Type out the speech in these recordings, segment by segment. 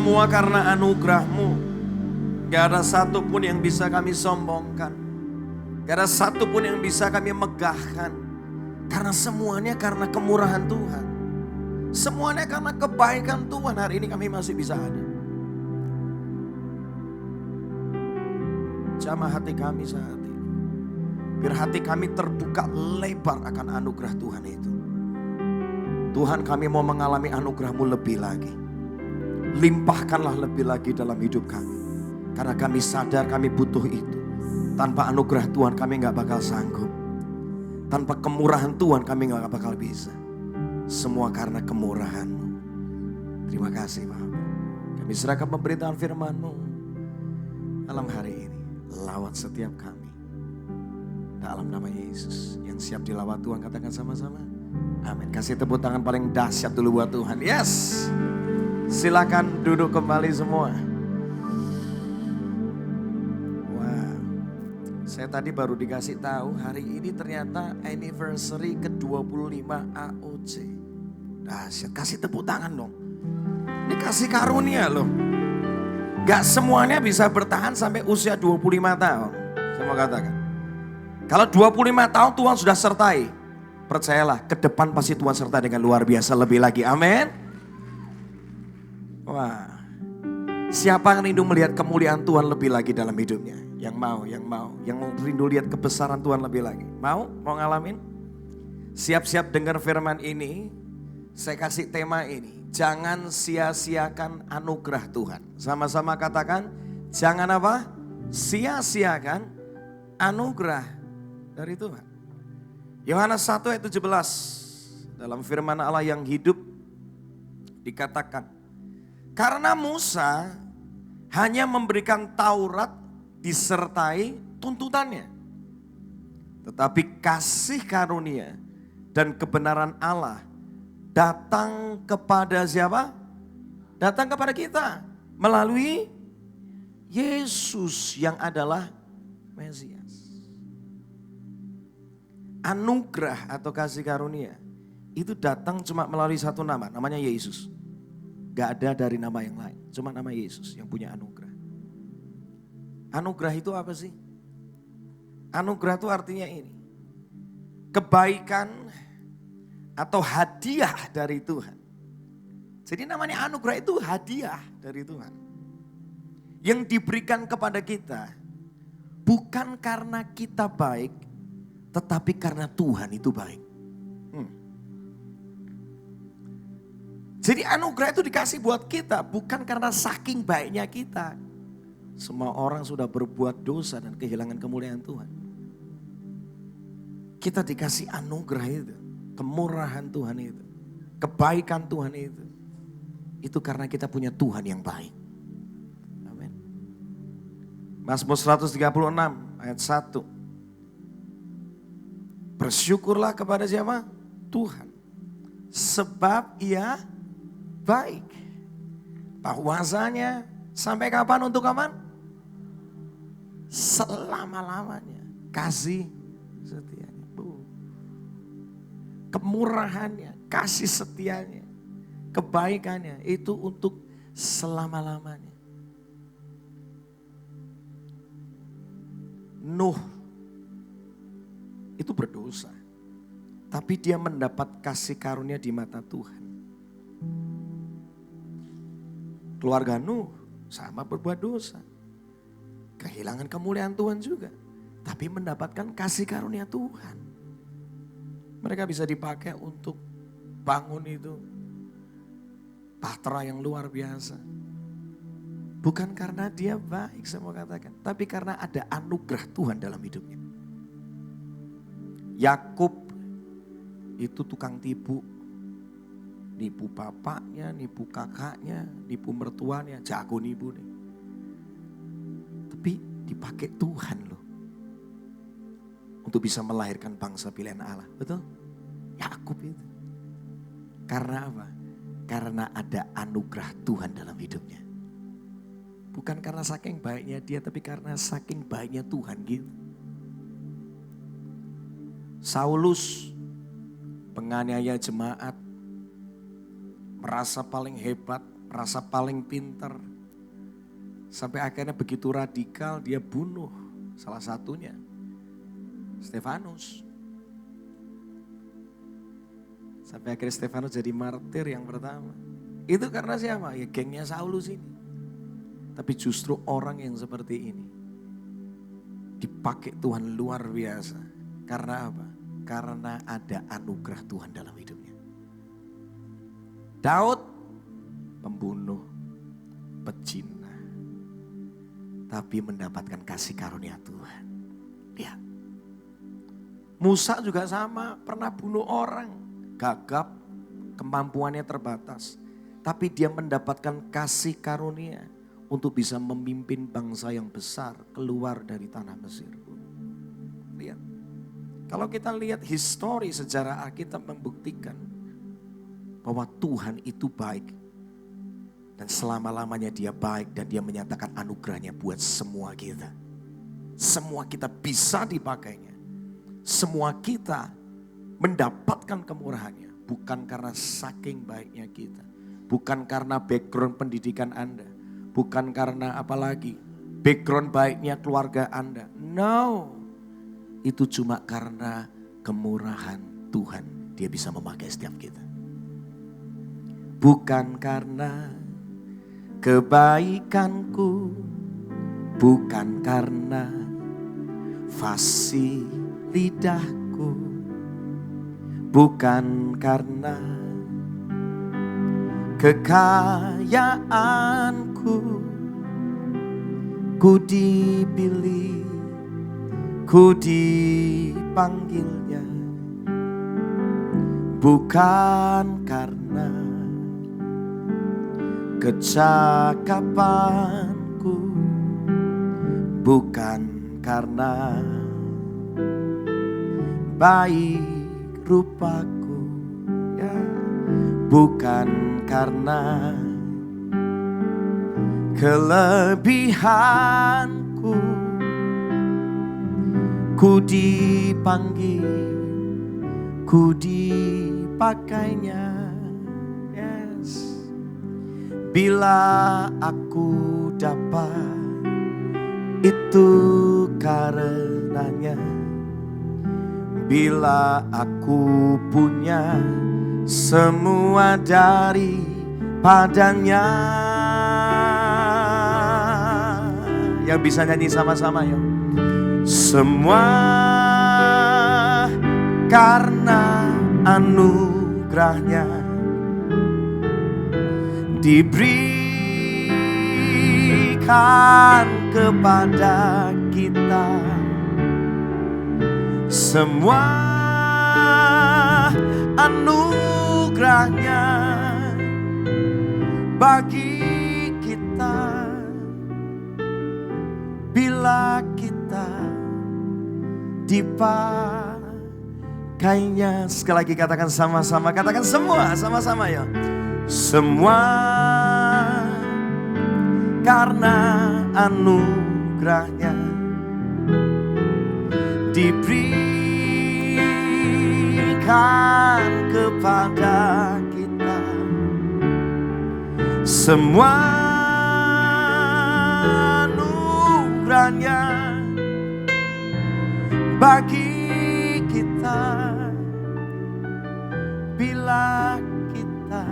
semua karena anugerah-Mu. Gak ada satupun yang bisa kami sombongkan. Gak ada satupun yang bisa kami megahkan. Karena semuanya karena kemurahan Tuhan. Semuanya karena kebaikan Tuhan, hari ini kami masih bisa ada. Jamah hati kami saat ini. Biar hati kami terbuka lebar akan anugerah Tuhan itu. Tuhan, kami mau mengalami anugerah-Mu lebih lagi. Limpahkanlah lebih lagi dalam hidup kami. Karena kami sadar kami butuh itu. Tanpa anugerah Tuhan kami gak bakal sanggup. Tanpa kemurahan Tuhan kami gak bakal bisa. Semua karena kemurahan-Mu. Terima kasih Bapak. Kami serahkan pemberitaan firman-Mu malam hari ini. Lawat setiap kami. Dalam nama Yesus. Yang siap dilawat Tuhan katakan sama-sama. Amin. Kasih tepuk tangan paling dahsyat dulu buat Tuhan. Yes. Silakan duduk kembali semua. Wow. Saya tadi baru dikasih tahu hari ini ternyata anniversary ke-25 AOC. Dahsyat. Kasih tepuk tangan dong. Ini kasih karunia loh. Gak semuanya bisa bertahan sampai usia 25 tahun. Saya mau katakan. Kalau 25 tahun Tuhan sudah sertai. Percayalah, ke depan pasti Tuhan sertai dengan luar biasa lebih lagi. Amin. Wah. Siapa yang rindu melihat kemuliaan Tuhan lebih lagi dalam hidupnya? Yang mau. Yang rindu lihat kebesaran Tuhan lebih lagi. Mau ngalamin? Siap-siap dengar firman ini. Saya kasih tema ini. Jangan sia-siakan anugerah Tuhan. Sama-sama katakan, jangan apa? Sia-siakan anugerah dari Tuhan. Yohanes 1 ayat 17. Dalam firman Allah yang hidup dikatakan. Karena Musa hanya memberikan Taurat disertai tuntutannya. Tetapi kasih karunia dan kebenaran Allah datang kepada siapa? Datang kepada kita melalui Yesus yang adalah Mesias. Anugerah atau kasih karunia itu datang cuma melalui satu nama, namanya Yesus. Gak ada dari nama yang lain, cuma nama Yesus yang punya anugerah. Anugerah itu apa sih? Anugerah itu artinya ini, kebaikan atau hadiah dari Tuhan. Jadi namanya anugerah itu hadiah dari Tuhan. Yang diberikan kepada kita bukan karena kita baik, tetapi karena Tuhan itu baik. Jadi anugerah itu dikasih buat kita bukan karena saking baiknya kita. Semua orang sudah berbuat dosa dan kehilangan kemuliaan Tuhan. Kita dikasih anugerah itu. Kemurahan Tuhan itu. Kebaikan Tuhan itu. Itu karena kita punya Tuhan yang baik. Amin. Mazmur 136 ayat 1. Bersyukurlah kepada siapa? Tuhan. Sebab Ia baik. Bahwasanya sampai kapan untuk kapan? Selama-lamanya. Kasih setianya. Kemurahannya, kasih setianya, kebaikannya itu untuk selama-lamanya. Nuh itu berdosa. Tapi dia mendapat kasih karunia di mata Tuhan. Keluarga Nuh sama berbuat dosa. Kehilangan kemuliaan Tuhan juga. Tapi mendapatkan kasih karunia Tuhan. Mereka bisa dipakai untuk bangun itu bahtera yang luar biasa. Bukan karena dia baik saya mau katakan. Tapi karena ada anugerah Tuhan dalam hidupnya. Yakub itu tukang tipu. Nipu bapaknya, nipu kakaknya, nipu mertuanya, jago nipu nih. Tapi dipakai Tuhan loh. Untuk bisa melahirkan bangsa pilihan Allah. Betul? Yakub itu. Karena apa? Karena ada anugerah Tuhan dalam hidupnya. Bukan karena saking baiknya dia, tapi karena saking baiknya Tuhan gitu. Saulus, penganiaya jemaat, merasa paling hebat, merasa paling pintar. Sampai akhirnya begitu radikal dia bunuh salah satunya, Stefanus. Sampai akhirnya Stefanus jadi martir yang pertama. Itu karena siapa? Ya gengnya Saulus ini. Tapi justru orang yang seperti ini dipakai Tuhan luar biasa. Karena apa? Karena ada anugerah Tuhan dalam hidupnya. Daud pembunuh, pecina. Tapi mendapatkan kasih karunia Tuhan. Lihat. Musa juga sama, pernah bunuh orang. Gagap, kemampuannya terbatas. Tapi dia mendapatkan kasih karunia untuk bisa memimpin bangsa yang besar keluar dari tanah Mesir. Lihat. Kalau kita lihat histori sejarah Alkitab membuktikan bahwa Tuhan itu baik. Dan selama-lamanya dia baik dan dia menyatakan anugerahnya buat semua kita. Semua kita bisa dipakainya. Semua kita mendapatkan kemurahannya. Bukan karena saking baiknya kita. Bukan karena background pendidikan Anda. Bukan karena apalagi background baiknya keluarga Anda. No. Itu cuma karena kemurahan Tuhan. Dia bisa memakai setiap kita. Bukan karena kebaikanku, bukan karena fasih lidahku, bukan karena kekayaanku, ku dipilih, ku dipanggilnya, bukan karena kecakapanku, bukan karena baik rupaku, ya, bukan karena kelebihanku, ku dipanggil, ku dipakainya. Bila aku dapat, itu karenanya. Bila aku punya semua daripadanya. Yang bisa nyanyi sama-sama yuk. Semua karena anugerahnya diberikan kepada kita. Semua anugerahnya bagi kita. Bila kita dipakainya. Sekali lagi katakan sama-sama. Katakan semua sama-sama ya. Semua karena anugerahnya diberikan kepada kita. Semua anugerahnya bagi kita. Bila kita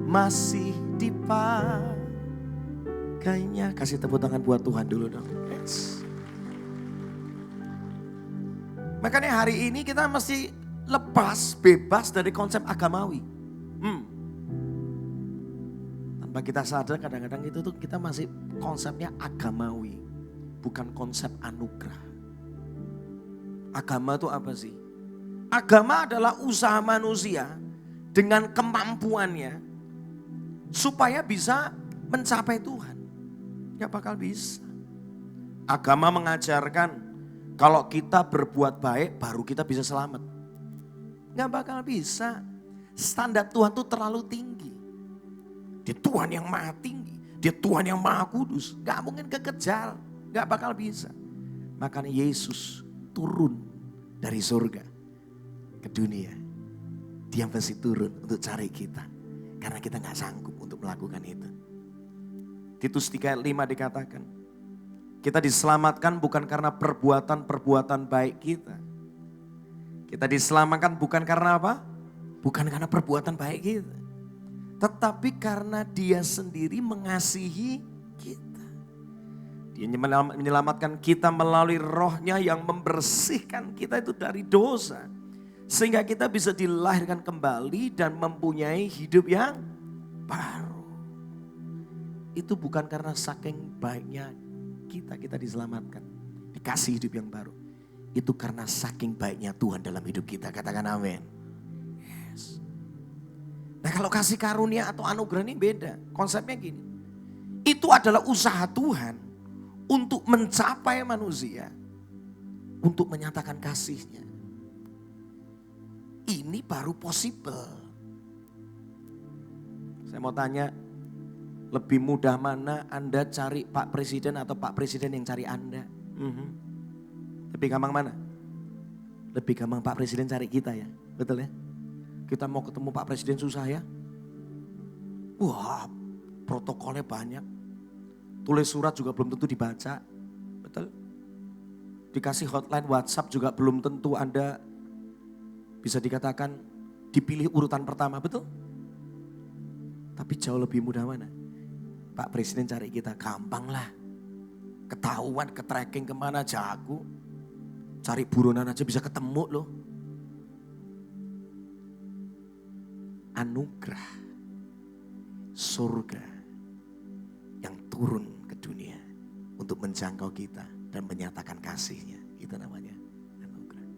masih dipakainya. Kasih tepuk tangan buat Tuhan dulu dong. Yes. Makanya hari ini kita mesti lepas, bebas dari konsep agamawi. Tanpa kita sadar kadang-kadang itu tuh kita masih konsepnya agamawi. Bukan konsep anugerah. Agama itu apa sih? Agama adalah usaha manusia dengan kemampuannya supaya bisa mencapai Tuhan. Gak bakal bisa. Agama mengajarkan kalau kita berbuat baik baru kita bisa selamat. Gak bakal bisa. Standar Tuhan tuh terlalu tinggi. Dia Tuhan yang maha tinggi. Dia Tuhan yang maha kudus. Gak mungkin kekejar. Gak bakal bisa. Makanya Yesus turun dari surga ke dunia. Dia pasti turun untuk cari kita. Karena kita gak sanggup untuk melakukan itu. Titus 3 ayat 5 dikatakan, kita diselamatkan bukan karena perbuatan-perbuatan baik kita. Kita diselamatkan bukan karena apa? Bukan karena perbuatan baik kita. Tetapi karena Dia sendiri mengasihi kita. Dia menyelamatkan kita melalui Roh-Nya yang membersihkan kita itu dari dosa. Sehingga kita bisa dilahirkan kembali dan mempunyai hidup yang baru. Itu bukan karena saking baiknya kita diselamatkan. Dikasih hidup yang baru. Itu karena saking baiknya Tuhan dalam hidup kita. Katakan amin. Yes. Nah kalau kasih karunia atau anugerah ini beda. Konsepnya gini. Itu adalah usaha Tuhan untuk mencapai manusia. Untuk menyatakan kasihnya. Ini baru possible. Saya mau tanya, lebih mudah mana Anda cari Pak Presiden atau Pak Presiden yang cari Anda? Lebih gampang mana? Lebih gampang Pak Presiden cari kita ya, betul ya? Kita mau ketemu Pak Presiden susah ya? Wah, protokolnya banyak. Tulis surat juga belum tentu dibaca, betul? Dikasih hotline WhatsApp juga belum tentu Anda bisa dikatakan dipilih urutan pertama, betul? Tapi jauh lebih mudah mana? Pak Presiden cari kita, gampang lah. Ketahuan, ke-tracking kemana jago. Cari buronan aja bisa ketemu loh. Anugerah surga yang turun ke dunia untuk menjangkau kita dan menyatakan kasihnya. Itu namanya anugerah.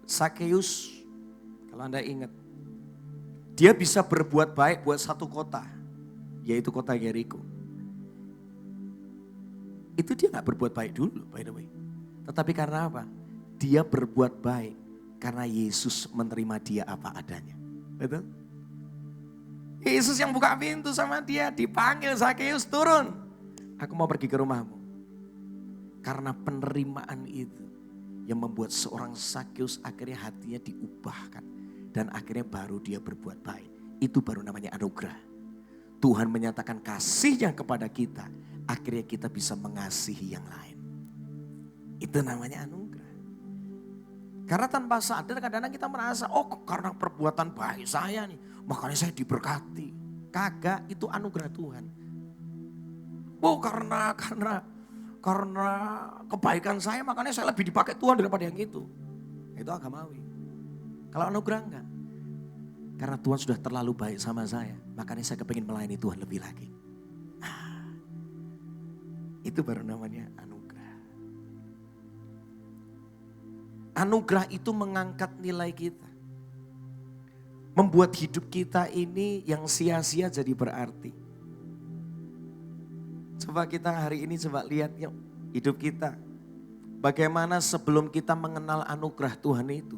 Sakeus, kalau Anda ingat, dia bisa berbuat baik buat satu kota, yaitu kota Yeriko. Itu dia gak berbuat baik dulu, by the way. Tetapi karena apa? Dia berbuat baik karena Yesus menerima dia apa adanya. Betul? Yesus yang buka pintu sama dia, dipanggil Sakeus turun. Aku mau pergi ke rumahmu. Karena penerimaan itu yang membuat seorang Sakeus akhirnya hatinya diubahkan. Dan akhirnya baru dia berbuat baik. Itu baru namanya anugerah. Tuhan menyatakan kasihnya kepada kita. Akhirnya kita bisa mengasihi yang lain. Itu namanya anugerah. Karena tanpa sadar kadang-kadang kita merasa, oh karena perbuatan baik saya nih. Makanya saya diberkati. Kagak, itu anugerah Tuhan. Oh karena kebaikan saya makanya saya lebih dipakai Tuhan daripada yang itu. Itu agamawi. Kalau anugerah enggak. Karena Tuhan sudah terlalu baik sama saya. Makanya saya kepingin melayani Tuhan lebih lagi. Nah, itu baru namanya anugerah. Anugerah itu mengangkat nilai kita. Membuat hidup kita ini yang sia-sia jadi berarti. Coba kita hari ini coba lihat yuk hidup kita. Bagaimana sebelum kita mengenal anugerah Tuhan itu.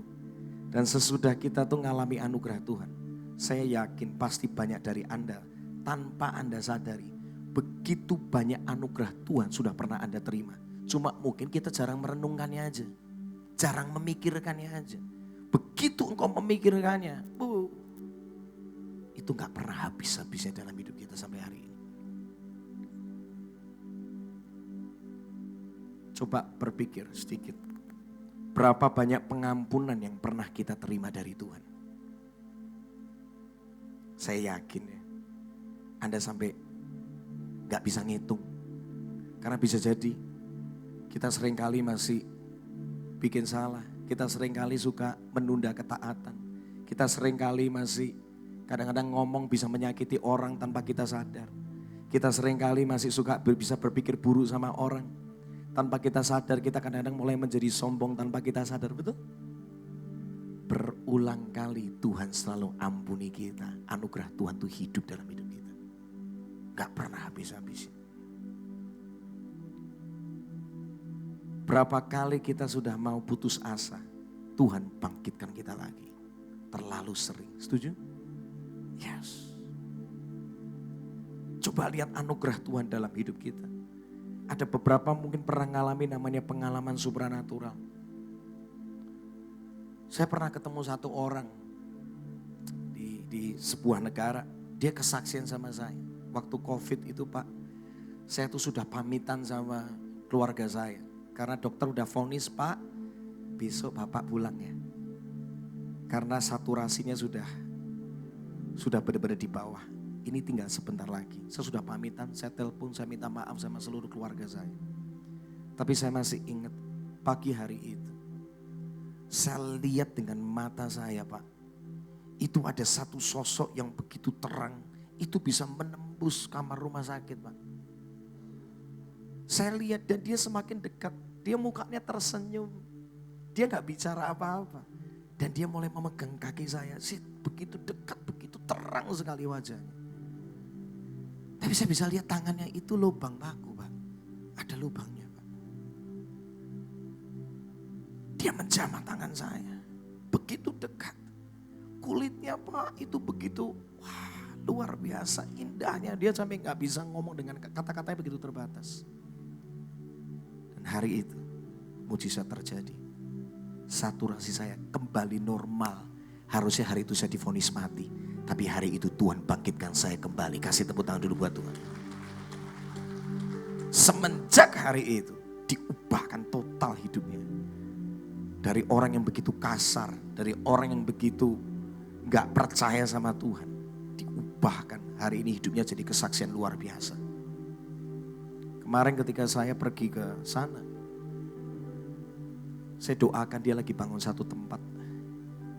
Dan sesudah kita tuh ngalami anugerah Tuhan. Saya yakin pasti banyak dari Anda tanpa Anda sadari. Begitu banyak anugerah Tuhan sudah pernah Anda terima. Cuma mungkin kita jarang merenungkannya aja. Jarang memikirkannya aja. Begitu engkau memikirkannya. Itu gak pernah habis-habisnya dalam hidup kita sampai hari ini. Coba berpikir sedikit. Berapa banyak pengampunan yang pernah kita terima dari Tuhan. Saya yakin ya. Anda sampai gak bisa ngitung. Karena bisa jadi kita seringkali masih bikin salah. Kita seringkali suka menunda ketaatan. Kita seringkali masih kadang-kadang ngomong bisa menyakiti orang tanpa kita sadar. Kita seringkali masih suka bisa berpikir buruk sama orang. Tanpa kita sadar kita kadang-kadang mulai menjadi sombong tanpa kita sadar, betul? Berulang kali Tuhan selalu ampuni kita. Anugerah Tuhan itu hidup dalam hidup kita. Gak pernah habis-habis. Berapa kali kita sudah mau putus asa, Tuhan bangkitkan kita lagi. Terlalu sering, setuju? Yes. Coba lihat anugerah Tuhan dalam hidup kita. Ada beberapa mungkin pernah ngalami namanya pengalaman supranatural. Saya pernah ketemu satu orang di di sebuah negara. Dia kesaksian sama saya. Waktu COVID itu Pak, saya tuh sudah pamitan sama keluarga saya. Karena dokter udah vonis, Pak, besok Bapak pulang ya. Karena saturasinya sudah benar-benar di bawah. Ini tinggal sebentar lagi. Saya sudah pamitan, saya telepon, saya minta maaf sama seluruh keluarga saya. Tapi saya masih ingat pagi hari itu. Saya lihat dengan mata saya Pak. Itu ada satu sosok yang begitu terang. Itu bisa menembus kamar rumah sakit Pak. Saya lihat dan dia semakin dekat. Dia mukanya tersenyum. Dia gak bicara apa-apa. Dan dia mulai memegang kaki saya. Begitu dekat, begitu terang sekali wajahnya. Tapi saya bisa lihat tangannya itu lubang paku Pak. Ada lubangnya Pak. Dia menjamah tangan saya. Begitu dekat. Kulitnya Pak itu begitu luar biasa indahnya. Dia sampai gak bisa ngomong dengan kata-katanya begitu terbatas. Dan hari itu mujizat terjadi. Saturasi saya kembali normal. Harusnya hari itu saya divonis mati. Tapi hari itu Tuhan bangkitkan saya kembali. Kasih tepuk tangan dulu buat Tuhan. Semenjak hari itu diubahkan total hidupnya. Dari orang yang begitu kasar, dari orang yang begitu gak percaya sama Tuhan. Diubahkan, hari ini hidupnya jadi kesaksian luar biasa. Kemarin ketika saya pergi ke sana, saya doakan dia lagi bangun satu tempat.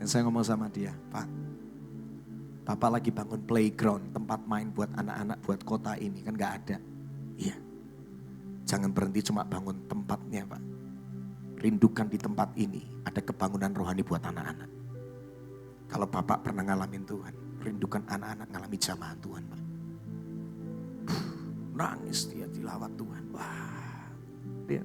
Dan saya ngomong sama dia, Pak, Bapak lagi bangun playground, tempat main buat anak-anak, buat kota ini. Kan gak ada. Iya. Jangan berhenti cuma bangun tempatnya Pak. Rindukan di tempat ini, ada kebangunan rohani buat anak-anak. Kalau Bapak pernah ngalamin Tuhan, rindukan anak-anak ngalami jamahan Tuhan Pak. Nangis dia dilawat Tuhan. Wah, dia.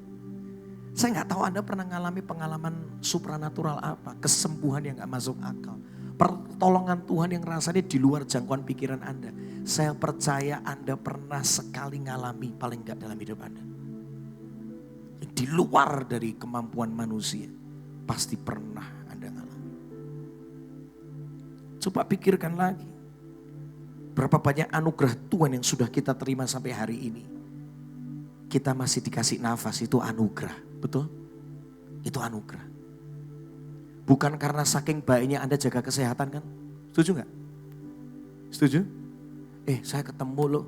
Saya gak tahu Anda pernah ngalami pengalaman supranatural apa. Kesembuhan yang gak masuk akal. Pertolongan Tuhan yang rasanya di luar jangkauan pikiran Anda. Saya percaya Anda pernah sekali ngalami paling gak dalam hidup Anda. Di luar dari kemampuan manusia. Pasti pernah Anda ngalami. Coba pikirkan lagi. Berapa banyak anugerah Tuhan yang sudah kita terima sampai hari ini. Kita masih dikasih nafas, itu anugerah. Betul? Itu anugerah. Bukan karena saking baiknya Anda jaga kesehatan kan? Setuju gak? Setuju? Saya ketemu loh.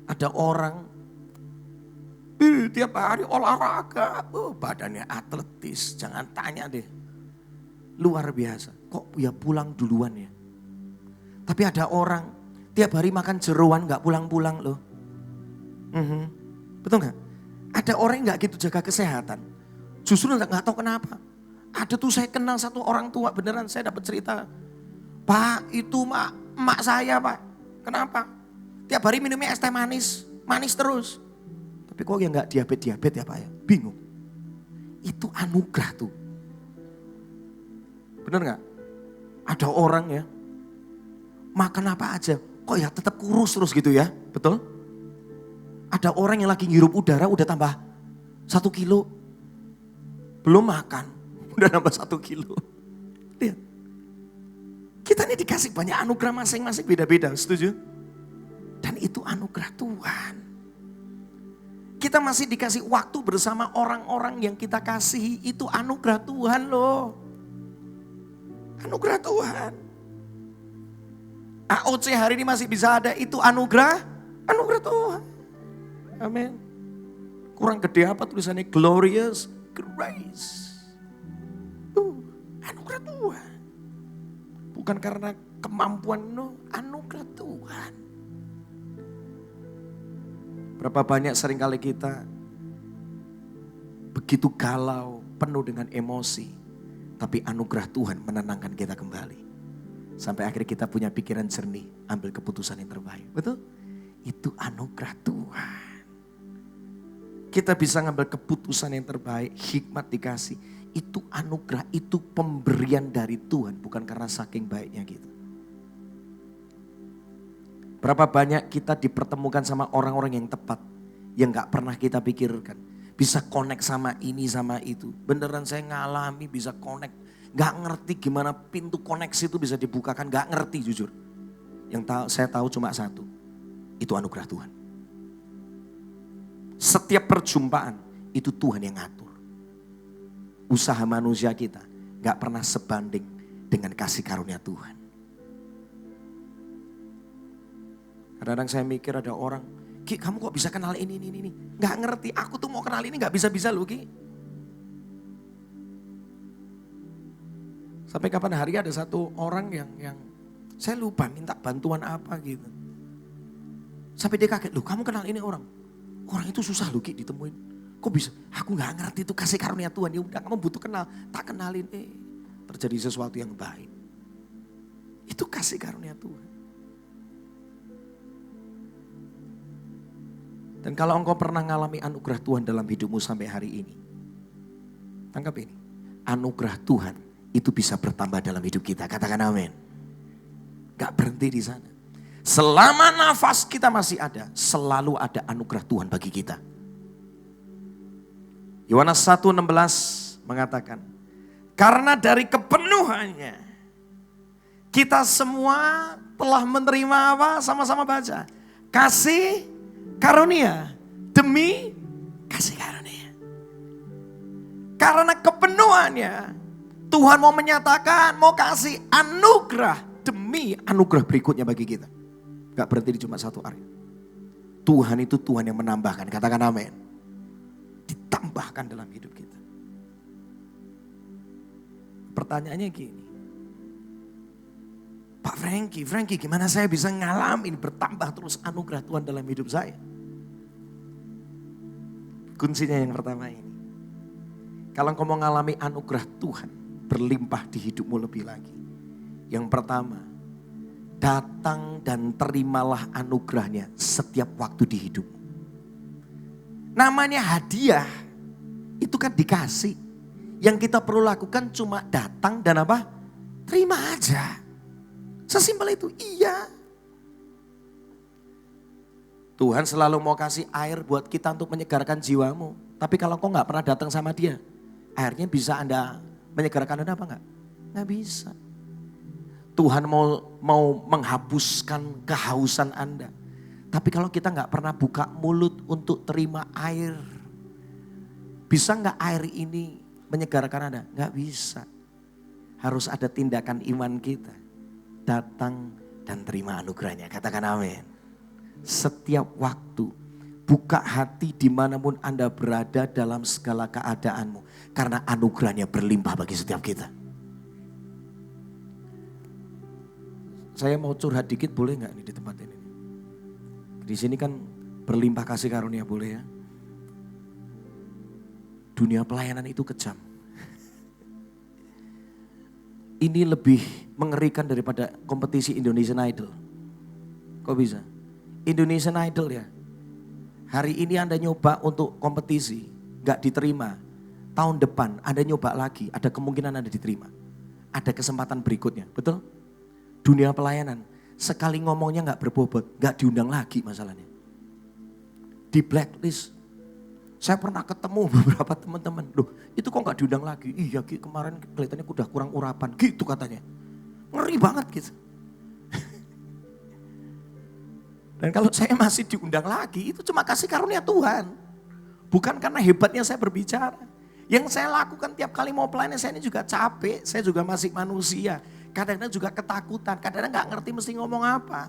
Ada orang tiap hari olahraga. Badannya atletis. Jangan tanya deh. Luar biasa. Kok ya pulang duluan ya? Tapi ada orang tiap hari makan jeroan gak pulang-pulang loh. Betul gak? Ada orang yang gak gitu jaga kesehatan. Justru gak tahu kenapa. Ada tuh saya kenal satu orang tua, beneran saya dapat cerita. Pak, itu emak saya Pak. Kenapa? Tiap hari minumnya es teh manis, manis terus. Tapi kok ya gak diabetes ya Pak ya? Bingung. Itu anugerah tuh. Bener gak? Ada orang ya, makan apa aja, kok ya tetap kurus terus gitu ya, betul? Ada orang yang lagi ngirup udara udah tambah 1 kilo. Belum makan, udah nambah 1 kilo. Lihat. Kita ini dikasih banyak anugerah masing-masing beda-beda, setuju? Dan itu anugerah Tuhan. Kita masih dikasih waktu bersama orang-orang yang kita kasihi, itu anugerah Tuhan loh. Anugerah Tuhan. AOC hari ini masih bisa ada, itu anugerah Tuhan. Amin. Kurang gede apa tulisannya? Glorious grace. Anugerah Tuhan. Bukan karena kemampuan, no, anugerah Tuhan. Berapa banyak seringkali kita begitu galau, penuh dengan emosi. Tapi anugerah Tuhan menenangkan kita kembali. Sampai akhirnya kita punya pikiran jernih, ambil keputusan yang terbaik. Betul? Itu anugerah Tuhan. Kita bisa ngambil keputusan yang terbaik, hikmat dikasih. Itu anugerah, itu pemberian dari Tuhan. Bukan karena saking baiknya gitu. Berapa banyak kita dipertemukan sama orang-orang yang tepat. Yang gak pernah kita pikirkan. Bisa connect sama ini sama itu. Beneran saya ngalami bisa connect. Gak ngerti gimana pintu koneksi itu bisa dibukakan. Gak ngerti jujur. saya tahu cuma satu. Itu anugerah Tuhan. Setiap perjumpaan itu Tuhan yang ngatur. Usaha manusia kita gak pernah sebanding dengan kasih karunia Tuhan. Kadang-kadang saya mikir ada orang, Ki kamu kok bisa kenal ini. Gak ngerti, aku tuh mau kenal ini gak bisa-bisa loh Ki. Sampai kapan hari ada satu orang yang saya lupa minta bantuan apa gitu. Sampai dia kaget, loh kamu kenal ini orang. Orang itu susah loh Ki ditemuin. Kok bisa? Aku gak ngerti itu kasih karunia Tuhan. Ya udah kamu butuh kenal, tak kenalin. Terjadi sesuatu yang baik. Itu kasih karunia Tuhan. Dan kalau engkau pernah mengalami anugerah Tuhan dalam hidupmu sampai hari ini. Tangkap ini. Anugerah Tuhan itu bisa bertambah dalam hidup kita. Katakan amin. Gak berhenti di sana. Selama nafas kita masih ada, selalu ada anugerah Tuhan bagi kita. Yohanes 1:16 mengatakan, karena dari kepenuhannya kita semua telah menerima apa? Sama-sama baca. Kasih karunia demi kasih karunia. Karena kepenuhannya Tuhan mau menyatakan, mau kasih anugerah demi anugerah berikutnya bagi kita. Gak berhenti di cuma satu area. Tuhan itu Tuhan yang menambahkan. Katakan amin. Ditambahkan dalam hidup kita. Pertanyaannya gini. Pak Frankie gimana saya bisa ngalamin bertambah terus anugerah Tuhan dalam hidup saya? Kuncinya yang pertama ini. Kalau engkau mau ngalami anugerah Tuhan berlimpah di hidupmu lebih lagi. Yang pertama, datang dan terimalah anugerahnya setiap waktu di hidupmu. Namanya hadiah, itu kan dikasih. Yang kita perlu lakukan cuma datang dan apa? Terima aja. Sesimpel itu, iya. Tuhan selalu mau kasih air buat kita untuk menyegarkan jiwamu. Tapi kalau kau gak pernah datang sama dia, airnya bisa Anda menyegarkan Anda apa enggak? Gak bisa. Tuhan mau menghapuskan kehausan Anda. Tapi kalau kita gak pernah buka mulut untuk terima air. Bisa gak air ini menyegarkan Anda? Gak bisa. Harus ada tindakan iman kita. Datang dan terima anugerahnya. Katakan amin. Setiap waktu. Buka hati dimanapun Anda berada dalam segala keadaanmu. Karena anugerahnya berlimpah bagi setiap kita. Saya mau curhat dikit boleh gak nih di tempat ini? Di sini kan berlimpah kasih karunia boleh ya? Dunia pelayanan itu kejam. Ini lebih mengerikan daripada kompetisi Indonesian Idol. Kok bisa? Indonesian Idol ya. Hari ini Anda nyoba untuk kompetisi, gak diterima. Tahun depan Anda nyoba lagi, ada kemungkinan Anda diterima. Ada kesempatan berikutnya, betul? Dunia pelayanan, sekali ngomongnya gak berbobot, gak diundang lagi masalahnya. Di blacklist. Saya pernah ketemu beberapa teman-teman, loh itu kok gak diundang lagi? Iya Ki, kemarin kelihatannya udah kurang urapan, gitu katanya. Ngeri banget gitu. Dan kalau saya masih diundang lagi, itu cuma kasih karunia Tuhan. Bukan karena hebatnya saya berbicara. Yang saya lakukan tiap kali mau pelayanan, saya ini juga capek, saya juga masih manusia. Kadang-kadang juga ketakutan, kadang-kadang gak ngerti mesti ngomong apa.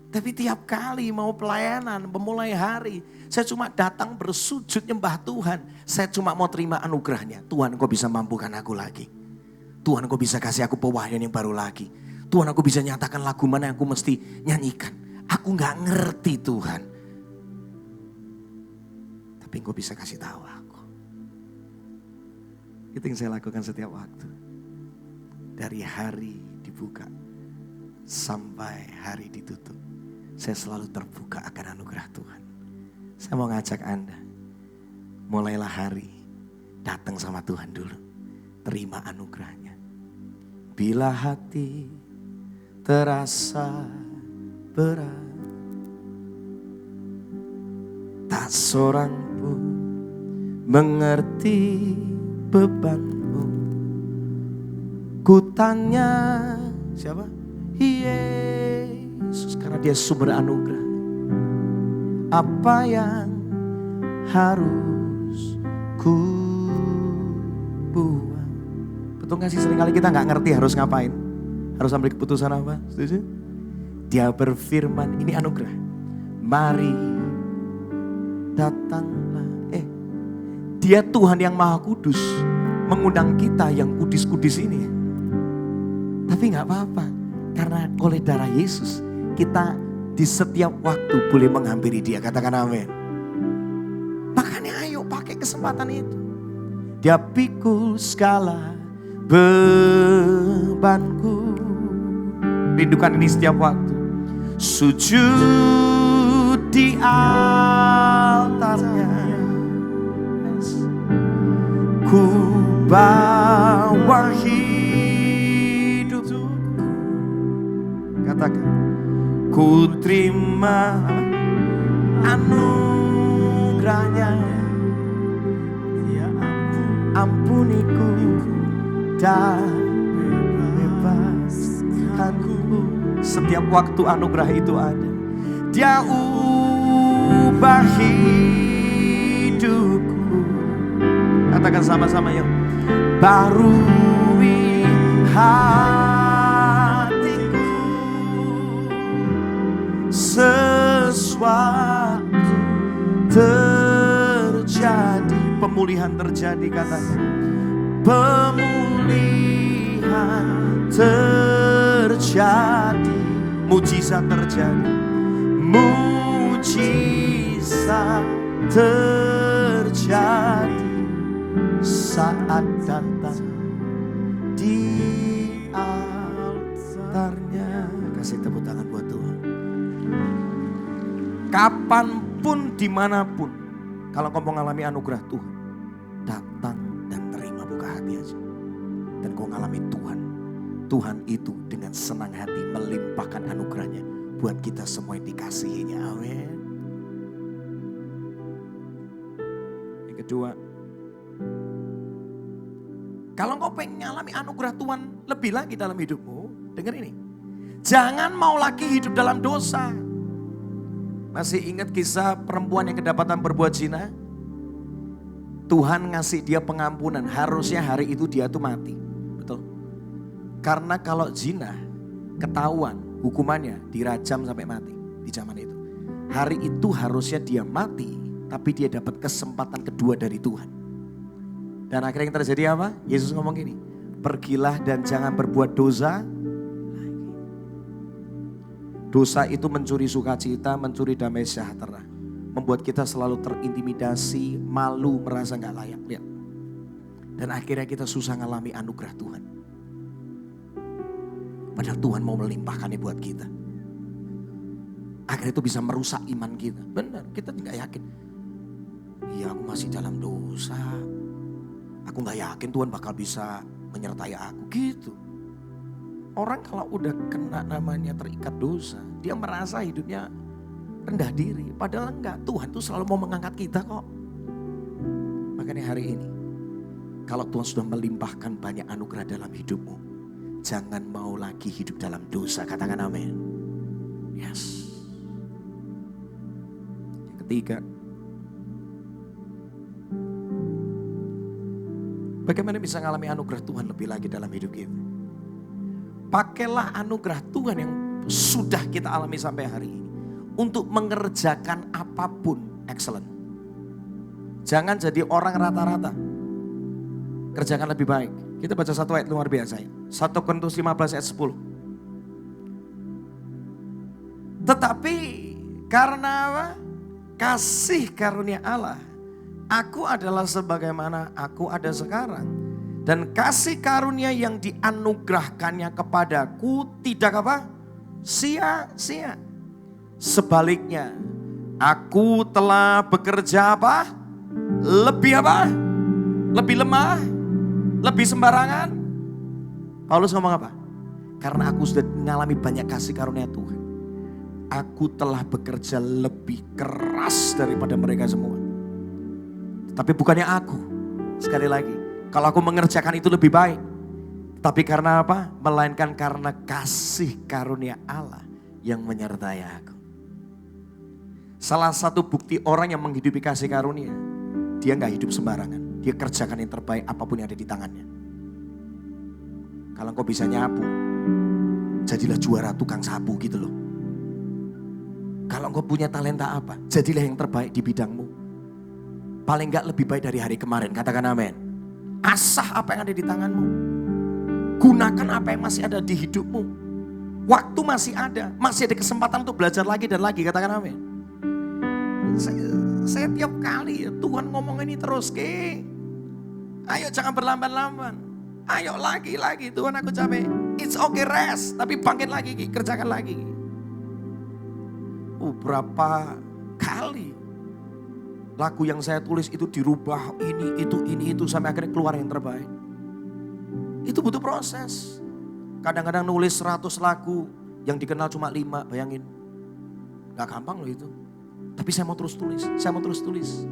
Tapi tiap kali mau pelayanan, memulai hari, saya cuma datang bersujud nyembah Tuhan. Saya cuma mau terima anugerahnya. Tuhan kau bisa mampukan aku lagi. Tuhan kau bisa kasih aku pewahyuan yang baru lagi. Tuhan aku bisa nyatakan lagu mana yang aku mesti nyanyikan. Aku gak ngerti Tuhan. Tapi kau bisa kasih tahu aku. Itu yang saya lakukan setiap waktu. Dari hari dibuka sampai hari ditutup. Saya selalu terbuka akan anugerah Tuhan. Saya mau ngajak Anda. Mulailah hari. Datang sama Tuhan dulu. Terima anugerahnya. Bila hati terasa berat. Tak seorang pun mengerti bebanmu. Ku tanya siapa? Yesus. Yesus, karena dia sumber anugerah. Apa yang harus ku buat? Betul gak sih, seringkali kita gak ngerti harus ngapain, harus ambil keputusan apa? Setuju? Dia berfirman, ini anugerah. Mari datanglah. Dia Tuhan yang Maha Kudus mengundang kita yang kudis-kudis ini. Tapi gak apa-apa, karena oleh darah Yesus kita di setiap waktu boleh menghampiri dia. Katakan amin. Makanya ayo pakai kesempatan itu. Dia pikul segala bebanku. Rindukan ini setiap waktu. Sujud di altarnya. Ku bawa hidupku. Katakan. Ku terima anugerahnya. Ampuniku dan bebaskanku. Setiap waktu anugerah itu ada. Dia ubah hidupku. Katakan sama-sama yuk. Barui hatiku. Sesuatu terjadi. Pemulihan terjadi, katakan. Pemulihan terjadi. Mujizat terjadi. Mujizat terjadi. Saat datang di altarnya. Kasih tepuk tangan buat Tuhan. Kapanpun, dimanapun, kalau kau mengalami anugerah Tuhan, datang dan terima, buka hati aja. Dan kau mengalami Tuhan. Tuhan itu dengan senang hati melimpahkan anugerahnya buat kita semua yang dikasihinya. Amin. Yang kedua, kalau kau pengen mengalami anugerah Tuhan lebih lagi dalam hidupmu, dengar ini. Jangan mau lagi hidup dalam dosa. Masih ingat kisah perempuan yang kedapatan berbuat zina? Tuhan ngasih dia pengampunan. Harusnya hari itu dia tuh mati. Betul? Karena kalau zina ketahuan hukumannya dirajam sampai mati di zaman itu. Hari itu harusnya dia mati, tapi dia dapat kesempatan kedua dari Tuhan. Dan akhirnya yang terjadi apa? Yesus ngomong gini, pergilah dan jangan berbuat dosa lagi. Dosa itu mencuri sukacita, mencuri damai sejahtera. Membuat kita selalu terintimidasi, malu, merasa gak layak. Lihat. Dan akhirnya kita susah ngalami anugerah Tuhan. Padahal Tuhan mau melimpahkannya buat kita. Akhirnya itu bisa merusak iman kita. Benar, kita gak yakin. Iya, aku masih dalam dosa. Aku gak yakin Tuhan bakal bisa menyertai aku. Gitu. Orang kalau udah kena namanya terikat dosa, dia merasa hidupnya rendah diri. Padahal enggak, Tuhan tuh selalu mau mengangkat kita kok. Makanya hari ini, kalau Tuhan sudah melimpahkan banyak anugerah dalam hidupmu, jangan mau lagi hidup dalam dosa. Katakan amin. Yes. Yang ketiga, bagaimana bisa mengalami anugerah Tuhan lebih lagi dalam hidup kita? Pakailah anugerah Tuhan yang sudah kita alami sampai hari ini untuk mengerjakan apapun excellent. Jangan jadi orang rata-rata. Kerjakan lebih baik. Kita baca satu ayat luar biasa ya. 1 Korintus 15 ayat 10. Tetapi karena apa? Kasih karunia Allah, aku adalah sebagaimana aku ada sekarang. Dan kasih karunia yang dianugerahkannya kepadaku tidak apa? Sia-sia. Sebaliknya, aku telah bekerja apa? Lebih apa? Lebih lemah? Lebih sembarangan? Paulus ngomong apa? Karena aku sudah mengalami banyak kasih karunia Tuhan. Aku telah bekerja lebih keras daripada mereka semua. Tapi bukannya aku. Sekali lagi. Kalau aku mengerjakan itu lebih baik. Tapi karena apa? Melainkan karena kasih karunia Allah yang menyertai aku. Salah satu bukti orang yang menghidupi kasih karunia, dia gak hidup sembarangan. Dia kerjakan yang terbaik apapun yang ada di tangannya. Kalau engkau bisa nyapu, jadilah juara tukang sapu gitu loh. Kalau engkau punya talenta apa, jadilah yang terbaik di bidangmu. Paling gak lebih baik dari hari kemarin, katakan amin. Asah apa yang ada di tanganmu. Gunakan apa yang masih ada di hidupmu. Waktu masih ada kesempatan untuk belajar lagi dan lagi, katakan amin. Saya tiap kali ya Tuhan ngomong ini terus, ayo jangan berlamban-lamban. Ayo lagi, Tuhan aku capek. It's okay rest, tapi bangkit lagi, kerjakan lagi. Berapa kali lagu yang saya tulis itu dirubah, ini itu sampai akhirnya keluar yang terbaik. Itu butuh proses. Kadang-kadang nulis 100 lagu yang dikenal cuma 5, bayangin. Gak gampang loh itu. Tapi saya mau terus tulis.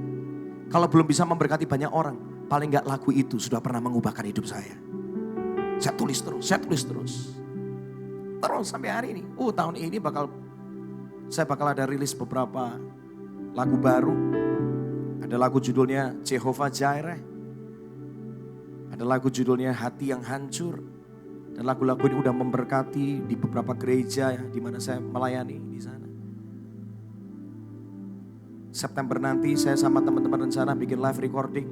Kalau belum bisa memberkati banyak orang, paling gak lagu itu sudah pernah mengubahkan hidup saya. Saya tulis terus. Terus sampai hari ini. Tahun ini saya bakal ada rilis beberapa lagu baru. Ada lagu judulnya Jehovah Jireh. Ada lagu judulnya Hati yang Hancur. Dan lagu-lagu ini udah memberkati di beberapa gereja ya, di mana saya melayani di sana. September nanti saya sama teman-teman rencana bikin live recording.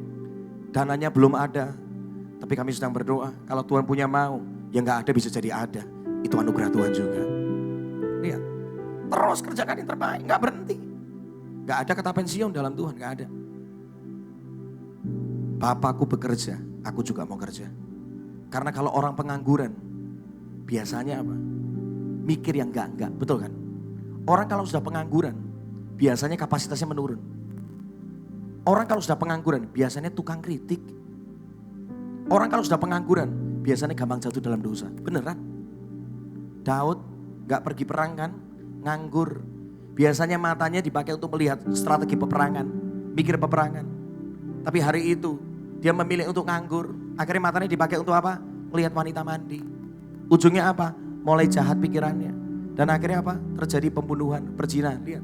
Dananya belum ada, tapi kami sedang berdoa. Kalau Tuhan punya mau, yang gak ada bisa jadi ada. Itu anugerah Tuhan juga. Lihat, terus kerjakan yang terbaik, gak berhenti. Gak ada kata pensiun dalam Tuhan, gak ada. Bapakku bekerja, aku juga mau kerja. Karena kalau orang pengangguran, biasanya apa? Mikir yang enggak, betul kan? Orang kalau sudah pengangguran, biasanya kapasitasnya menurun. Orang kalau sudah pengangguran, biasanya tukang kritik. Orang kalau sudah pengangguran, biasanya gampang jatuh dalam dosa. Beneran? Daud gak pergi perang kan? Nganggur. Biasanya matanya dipakai untuk melihat strategi peperangan, mikir peperangan. Tapi hari itu, dia memilih untuk nganggur. Akhirnya matanya dipakai untuk apa? Melihat wanita mandi. Ujungnya apa? Mulai jahat pikirannya. Dan akhirnya apa? Terjadi pembunuhan, perzinahan. Lihat.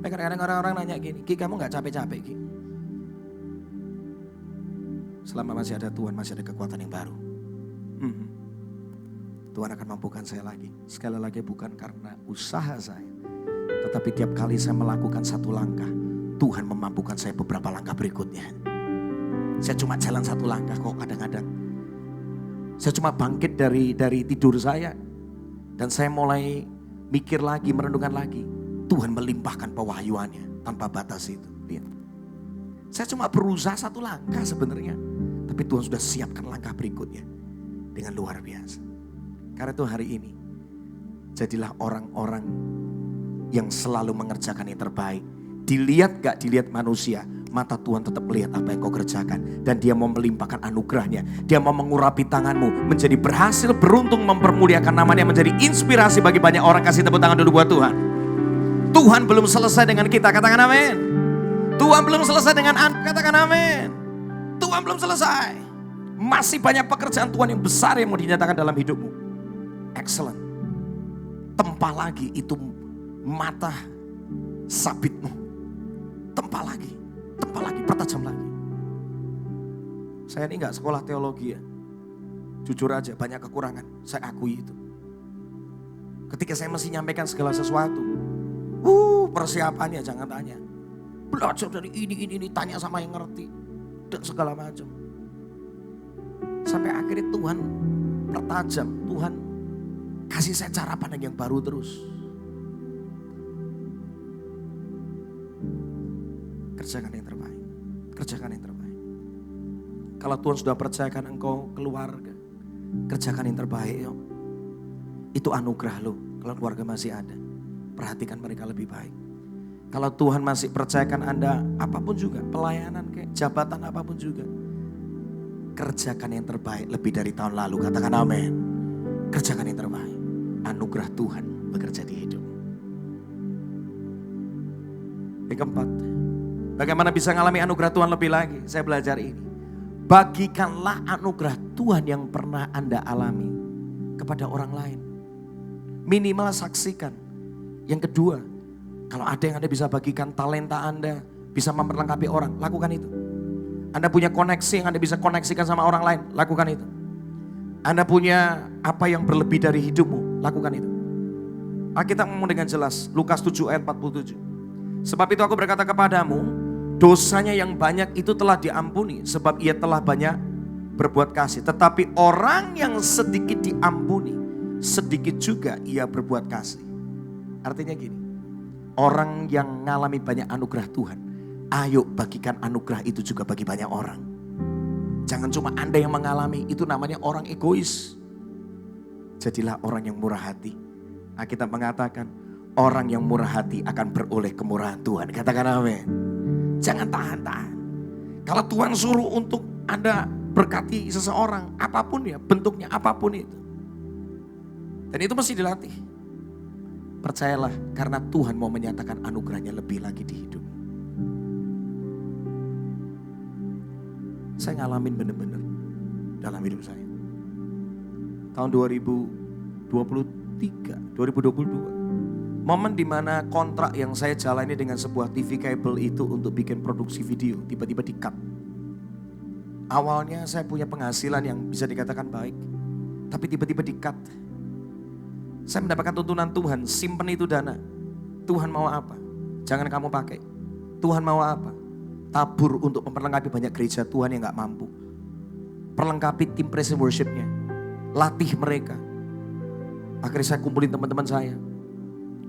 Kadang-kadang orang-orang nanya gini, Ki kamu gak capek-capek Ki? Selama masih ada Tuhan, masih ada kekuatan yang baru. Tuhan akan mampukan saya lagi. Sekali lagi bukan karena usaha saya. Tetapi tiap kali saya melakukan satu langkah, Tuhan memampukan saya beberapa langkah berikutnya. Saya cuma jalan satu langkah kok kadang-kadang. Saya cuma bangkit dari tidur saya. Dan saya mulai mikir lagi, merenungkan lagi. Tuhan melimpahkan pewahyuannya tanpa batas itu. Lihat. Saya cuma berusaha satu langkah sebenarnya. Tapi Tuhan sudah siapkan langkah berikutnya. Dengan luar biasa. Karena itu hari ini. Jadilah orang-orang yang selalu mengerjakan yang terbaik. Dilihat gak dilihat manusia, mata Tuhan tetap melihat apa yang kau kerjakan. Dan dia mau melimpahkan anugerahnya. Dia mau mengurapi tanganmu menjadi berhasil, beruntung, mempermuliakan namanya, menjadi inspirasi bagi banyak orang. Kasih tepuk tangan dulu buat Tuhan. Tuhan belum selesai dengan kita, katakan amin. Tuhan belum selesai dengan Anda, katakan amin. Tuhan belum selesai. Masih banyak pekerjaan Tuhan yang besar yang mau dinyatakan dalam hidupmu. Excellent. Tempa lagi itu mata sabitmu. Tempa lagi, pertajam lagi. Saya ini gak sekolah teologi ya. Jujur aja banyak kekurangan, saya akui itu. Ketika saya mesti nyampaikan segala sesuatu, persiapannya jangan tanya. Belajar dari ini, tanya sama yang ngerti. Dan segala macam. Sampai akhirnya Tuhan pertajam, Tuhan kasih saya cara pandang yang baru terus. Kerjakan yang terbaik. Kerjakan yang terbaik. Kalau Tuhan sudah percayakan engkau keluarga, kerjakan yang terbaik yuk. Itu anugerah lo. Kalau keluarga masih ada, perhatikan mereka lebih baik. Kalau Tuhan masih percayakan Anda apapun juga, pelayanan kayak jabatan apapun juga, kerjakan yang terbaik lebih dari tahun lalu. Katakan amin. Kerjakan yang terbaik. Anugerah Tuhan bekerja di hidup. Yang keempat, bagaimana bisa mengalami anugerah Tuhan lebih lagi? Saya belajar ini. Bagikanlah anugerah Tuhan yang pernah Anda alami kepada orang lain. Minimal saksikan. Yang kedua, kalau ada yang Anda bisa bagikan talenta Anda, bisa memperlengkapi orang, lakukan itu. Anda punya koneksi yang Anda bisa koneksikan sama orang lain, lakukan itu. Anda punya apa yang berlebih dari hidupmu, lakukan itu. Alkitab ngomong dengan jelas, Lukas 7 ayat 47. Sebab itu aku berkata kepadamu, dosanya yang banyak itu telah diampuni, sebab ia telah banyak berbuat kasih. Tetapi orang yang sedikit diampuni, sedikit juga ia berbuat kasih. Artinya gini, orang yang mengalami banyak anugerah Tuhan, ayo bagikan anugerah itu juga bagi banyak orang. Jangan cuma Anda yang mengalami, itu namanya orang egois. Jadilah orang yang murah hati. Alkitab mengatakan, orang yang murah hati akan beroleh kemurahan Tuhan. Katakan amin. Jangan tahan-tahan. Kalau Tuhan suruh untuk Anda berkati seseorang, apapun ya, bentuknya apapun itu. Dan itu mesti dilatih. Percayalah, karena Tuhan mau menyatakan anugerahnya lebih lagi di hidup. Saya ngalamin benar-benar dalam hidup saya. Tahun 2022. Momen dimana kontrak yang saya jalani dengan sebuah TV kabel itu untuk bikin produksi video, tiba-tiba di-cut. Awalnya saya punya penghasilan yang bisa dikatakan baik, tapi tiba-tiba di-cut. Saya mendapatkan tuntunan Tuhan, simpen itu dana. Tuhan mau apa? Jangan kamu pakai. Tuhan mau apa? Tabur untuk memperlengkapi banyak gereja Tuhan yang gak mampu. Perlengkapi tim praise and worship-nya. Latih mereka. Akhirnya saya kumpulin teman-teman saya.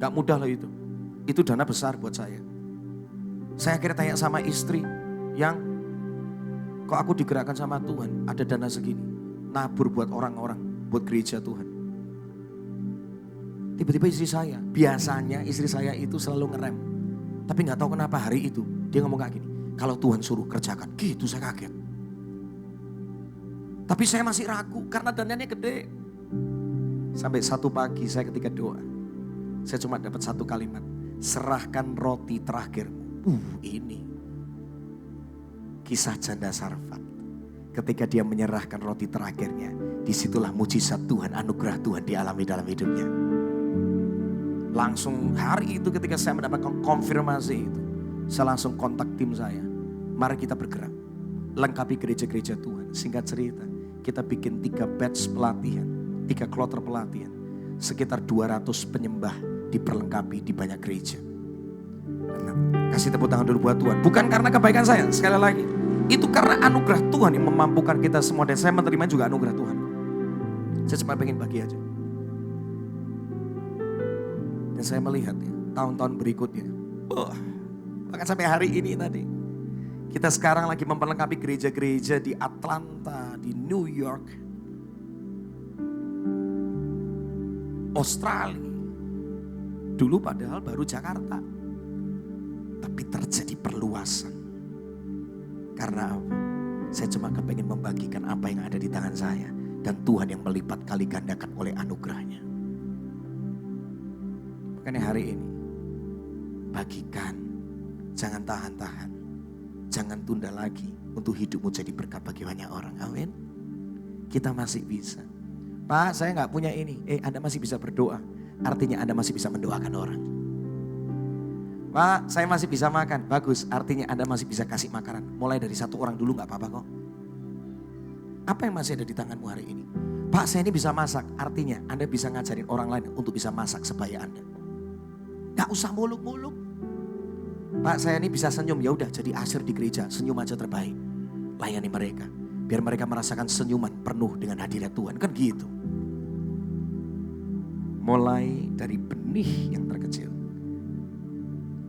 Gak mudah loh itu. Itu dana besar buat saya. Saya akhirnya tanya sama istri, yang kok aku digerakkan sama Tuhan, ada dana segini. Nabur buat orang-orang, buat gereja Tuhan. Tiba-tiba istri saya, biasanya istri saya itu selalu ngerem. Tapi gak tahu kenapa hari itu, dia ngomong kayak gini. Kalau Tuhan suruh kerjakan, gitu saya kaget. Tapi saya masih ragu karena dananya gede. Sampai satu pagi saya ketika doa, saya cuma dapat satu kalimat. Serahkan roti terakhirmu. Ini. Kisah janda Sarfat. Ketika dia menyerahkan roti terakhirnya, disitulah mujizat Tuhan, anugerah Tuhan dialami dalam hidupnya. Langsung hari itu ketika saya mendapatkan konfirmasi itu, saya langsung kontak tim saya. Mari kita bergerak. Lengkapi gereja-gereja Tuhan. Singkat cerita, kita bikin 3 batch pelatihan. 3 kloter pelatihan. Sekitar 200 penyembah diperlengkapi di banyak gereja. Nah, kasih tepuk tangan dulu buat Tuhan. Bukan karena kebaikan saya, sekali lagi. Itu karena anugerah Tuhan yang memampukan kita semua. Dan saya menerima juga anugerah Tuhan. Saya cuma pengen bagi aja. Dan saya melihat ya, tahun-tahun berikutnya. Bahkan sampai hari ini tadi. Kita sekarang lagi memperlengkapi gereja-gereja di Atlanta, di New York, Australia. Dulu padahal baru Jakarta. Tapi terjadi perluasan. Karena apa? Saya cuma kepengen membagikan apa yang ada di tangan saya. Dan Tuhan yang melipat kali gandakan oleh anugerahnya. Makanya hari ini, bagikan. Jangan tahan-tahan. Jangan tunda lagi untuk hidupmu jadi berkat bagi banyak orang. Amin. Kita masih bisa. Pak, saya gak punya ini. Anda masih bisa berdoa. Artinya Anda masih bisa mendoakan orang. Pak, saya masih bisa makan. Bagus, artinya Anda masih bisa kasih makanan. Mulai dari 1 orang dulu gak apa-apa kok. Apa yang masih ada di tanganmu hari ini? Pak, saya ini bisa masak. Artinya Anda bisa ngajarin orang lain untuk bisa masak sebaya Anda. Gak usah muluk-muluk. Pak, saya ini bisa senyum, ya udah jadi asir di gereja, senyum aja terbaik. Layani mereka, biar mereka merasakan senyuman penuh dengan hadirat Tuhan, kan gitu. Mulai dari benih yang terkecil.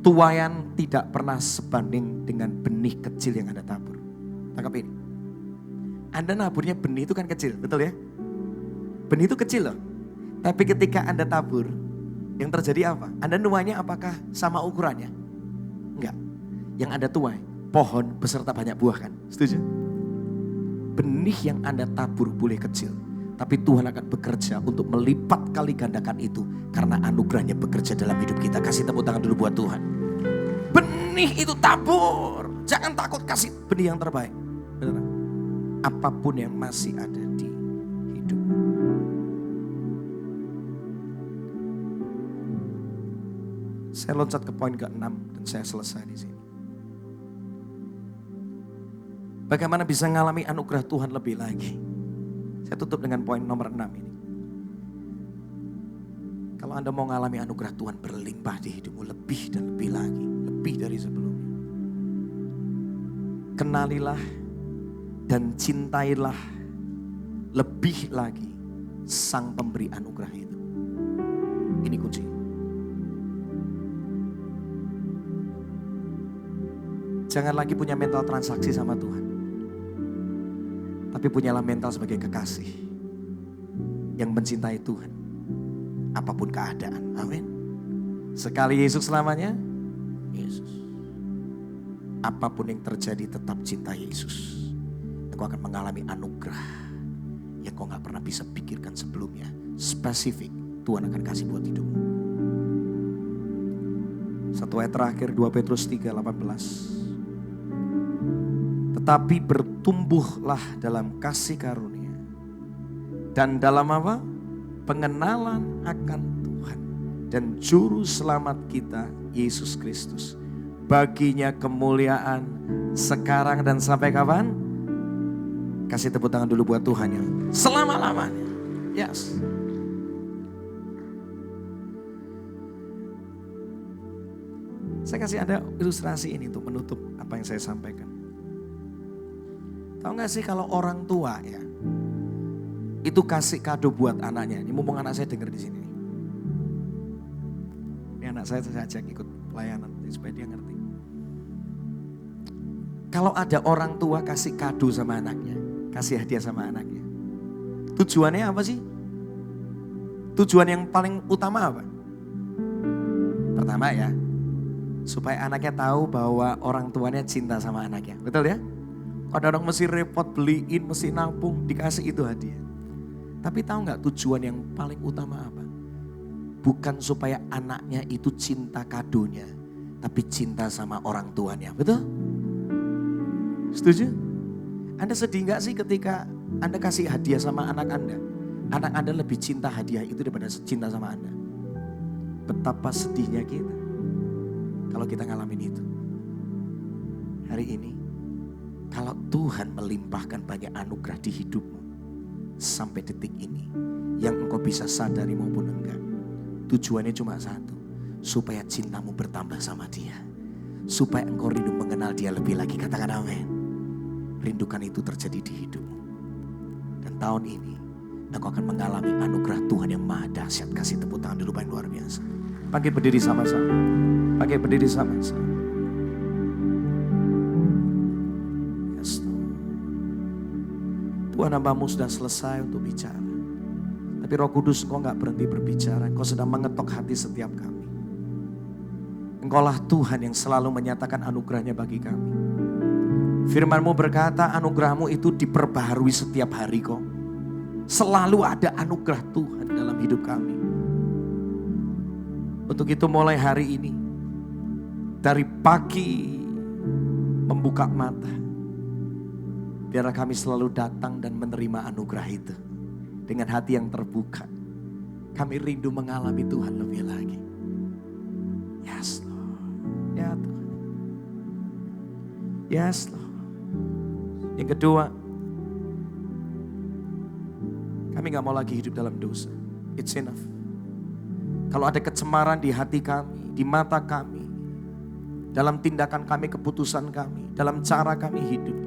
Tuaian tidak pernah sebanding dengan benih kecil yang Anda tabur. Tangkap ini. Anda naburnya benih itu kan kecil, betul ya? Benih itu kecil loh. Tapi ketika Anda tabur, yang terjadi apa? Anda nuainya apakah sama ukurannya? Enggak. Yang Anda tuai, pohon beserta banyak buah kan? Setuju? Benih yang Anda tabur boleh kecil. Tapi Tuhan akan bekerja untuk melipat kali gandakan itu. Karena anugerahnya bekerja dalam hidup kita. Kasih tepuk tangan dulu buat Tuhan. Benih itu tabur. Jangan takut kasih benih yang terbaik. Benar. Apapun yang masih ada di hidup. Saya loncat ke poin ke-6 dan saya selesai di sini. Bagaimana bisa mengalami anugerah Tuhan lebih lagi? Saya tutup dengan poin nomor 6 ini. Kalau Anda mau mengalami anugerah Tuhan berlimpah di hidupmu lebih dan lebih lagi, lebih dari sebelumnya. Kenalilah dan cintailah lebih lagi Sang Pemberi anugerah itu. Ini kunci. Jangan lagi punya mental transaksi sama Tuhan. Tapi punyalah mental sebagai kekasih yang mencintai Tuhan. Apapun keadaan. Amin. Sekali Yesus selamanya, Yesus. Apapun yang terjadi tetap cinta Yesus. Engkau akan mengalami anugerah yang kau gak pernah bisa pikirkan sebelumnya. Spesifik Tuhan akan kasih buat hidupmu. Satu ayat terakhir 2 Petrus 3:18. Tetapi bertumbuhlah dalam kasih karunia. Dan dalam apa? Pengenalan akan Tuhan. Dan juru selamat kita Yesus Kristus. Baginya kemuliaan sekarang dan sampai kapan? Kasih tepuk tangan dulu buat Tuhan ya. Selama-lamanya. Yes. Saya kasih ada ilustrasi ini untuk menutup apa yang saya sampaikan. Tahu gak sih kalau orang tua ya, itu kasih kado buat anaknya. Ini mumpung anak saya dengar di sini. Ini anak saya ajak ikut pelayanan supaya dia ngerti. Kalau ada orang tua kasih kado sama anaknya, kasih hadiah sama anaknya. Tujuannya apa sih? Tujuan yang paling utama apa? Pertama ya, supaya anaknya tahu bahwa orang tuanya cinta sama anaknya. Betul ya? Ada orang mesti repot beliin, mesti nabung, dikasih itu hadiah. Tapi tahu gak tujuan yang paling utama apa? Bukan supaya anaknya itu cinta kadonya, tapi cinta sama orang tuanya. Betul? Setuju? Anda sedih gak sih ketika Anda kasih hadiah sama anak Anda? Anak Anda lebih cinta hadiah itu daripada cinta sama Anda. Betapa sedihnya kita kalau kita ngalamin itu. Hari ini, kalau Tuhan melimpahkan banyak anugerah di hidupmu sampai detik ini, yang engkau bisa sadari maupun enggak, tujuannya cuma satu, supaya cintamu bertambah sama Dia, supaya engkau rindu mengenal Dia lebih lagi. Katakan amin. Rindukan itu terjadi di hidupmu. Dan tahun ini, engkau akan mengalami anugerah Tuhan yang maha dahsyat. Kasih tepuk tangan dulu yang luar biasa. Pakai berdiri sama-sama. Pakai berdiri sama-sama. Yes, Tuhan, hambamu sudah selesai untuk bicara. Tapi Roh Kudus, engkau gak berhenti berbicara. Engkau sedang mengetok hati setiap kami. Engkaulah Tuhan yang selalu menyatakan anugerahnya bagi kami. Firman-Mu berkata anugerah-Mu itu diperbaharui setiap hari kok. Selalu ada anugerah Tuhan dalam hidup kami. Untuk itu mulai hari ini, dari pagi membuka mata, biarlah kami selalu datang dan menerima anugerah itu. Dengan hati yang terbuka, kami rindu mengalami Tuhan lebih lagi. Yes Lord, ya Tuhan. Yes Lord. Yang kedua, kami gak mau lagi hidup dalam dosa. It's enough. Kalau ada kecemaran di hati kami, di mata kami, dalam tindakan kami, keputusan kami, dalam cara kami hidup,